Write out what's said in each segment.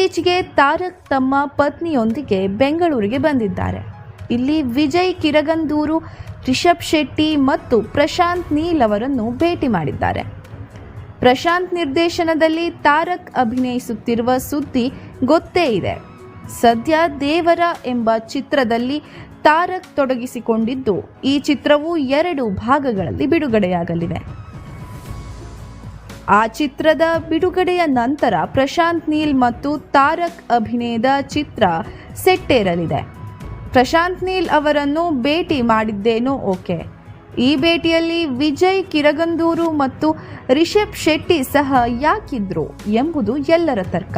ಇತ್ತೀಚೆಗೆ ತಾರಕ್ ತಮ್ಮ ಪತ್ನಿಯೊಂದಿಗೆ ಬೆಂಗಳೂರಿಗೆ ಬಂದಿದ್ದಾರೆ. ಇಲ್ಲಿ ವಿಜಯ್ ಕಿರಗಂದೂರು, ರಿಷಬ್ ಶೆಟ್ಟಿ ಮತ್ತು ಪ್ರಶಾಂತ್ ನೀಲ್ ಅವರನ್ನು ಭೇಟಿ ಮಾಡಿದ್ದಾರೆ. ಪ್ರಶಾಂತ್ ನಿರ್ದೇಶನದಲ್ಲಿ ತಾರಕ್ ಅಭಿನಯಿಸುತ್ತಿರುವ ಸುದ್ದಿ ಗೊತ್ತೇ ಇದೆ. ಸದ್ಯ ದೇವರ ಎಂಬ ಚಿತ್ರದಲ್ಲಿ ತಾರಕ್ ತೊಡಗಿಸಿಕೊಂಡಿದ್ದು, ಈ ಚಿತ್ರವು 2 ಭಾಗಗಳಲ್ಲಿ ಬಿಡುಗಡೆಯಾಗಲಿವೆ. ಆ ಚಿತ್ರದ ಬಿಡುಗಡೆಯ ನಂತರ ಪ್ರಶಾಂತ್ ನೀಲ್ ಮತ್ತು ತಾರಕ್ ಅಭಿನಯದ ಚಿತ್ರ ಸೆಟ್ಟೇರಲಿದೆ. ಪ್ರಶಾಂತ್ ನೀಲ್ ಅವರನ್ನು ಭೇಟಿ ಮಾಡಿದ್ದೇನೋ ಓಕೆ, ಈ ಭೇಟಿಯಲ್ಲಿ ವಿಜಯ್ ಕಿರಗಂದೂರು ಮತ್ತು ರಿಷಬ್ ಶೆಟ್ಟಿ ಸಹ ಯಾಕಿದ್ರು ಎಂಬುದು ಎಲ್ಲರ ತರ್ಕ.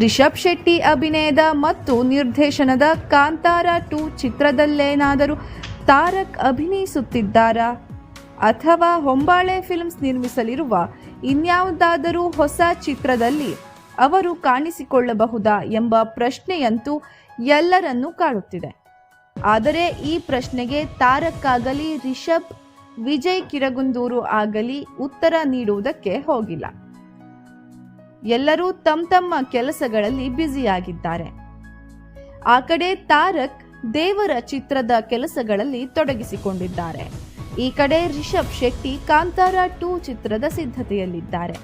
ರಿಷಬ್ ಶೆಟ್ಟಿ ಅಭಿನಯದ ಮತ್ತು ನಿರ್ದೇಶನದ ಕಾಂತಾರ 2 ಚಿತ್ರದಲ್ಲೇನಾದರೂ ತಾರಕ್ ಅಭಿನಯಿಸುತ್ತಿದ್ದಾರಾ ಅಥವಾ ಹೊಂಬಾಳೆ ಫಿಲ್ಮ್ಸ್ ನಿರ್ಮಿಸಲಿರುವ ಇನ್ಯಾವುದಾದರೂ ಹೊಸ ಚಿತ್ರದಲ್ಲಿ ಅವರು ಕಾಣಿಸಿಕೊಳ್ಳಬಹುದಾ ಎಂಬ ಪ್ರಶ್ನೆಯಂತೂ ಎಲ್ಲರನ್ನೂ ಕಾಡುತ್ತಿದೆ. ಆದರೆ ಈ ಪ್ರಶ್ನೆಗೆ ತಾರಕ್ ಆಗಲಿ ರಿಷಬ್, ವಿಜಯ್ ಕಿರಗಂದೂರು ಆಗಲಿ ಉತ್ತರ ನೀಡುವುದಕ್ಕೆ ಹೋಗಿಲ್ಲ. ಎಲ್ಲರೂ ತಮ್ಮ ಕೆಲಸಗಳಲ್ಲಿ ಬ್ಯುಸಿಯಾಗಿದ್ದಾರೆ. ಆ ಕಡೆ ತಾರಕ್ ದೇವರ ಚಿತ್ರದ ಕೆಲಸಗಳಲ್ಲಿ ತೊಡಗಿಸಿಕೊಂಡಿದ್ದಾರೆ. ಈ ಕಡೆ ರಿಷಬ್ ಶೆಟ್ಟಿ ಕಾಂತಾರ 2 ಚಿತ್ರದ ಸಿದ್ಧತೆಯಲ್ಲಿದ್ದಾರೆ.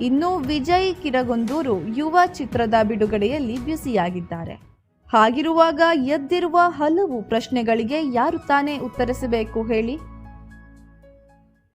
ಇನ್ನು ವಿಜಯ್ ಕಿರಗಂದೂರು ಯುವ ಚಿತ್ರದ ಬಿಡುಗಡೆಯಲ್ಲಿ ಬ್ಯುಸಿಯಾಗಿದ್ದಾರೆ. ಹಾಗಿರುವಾಗ ಎದ್ದಿರುವ ಹಲವು ಪ್ರಶ್ನೆಗಳಿಗೆ ಯಾರು ತಾನೇ ಉತ್ತರಿಸಬೇಕು ಹೇಳಿ?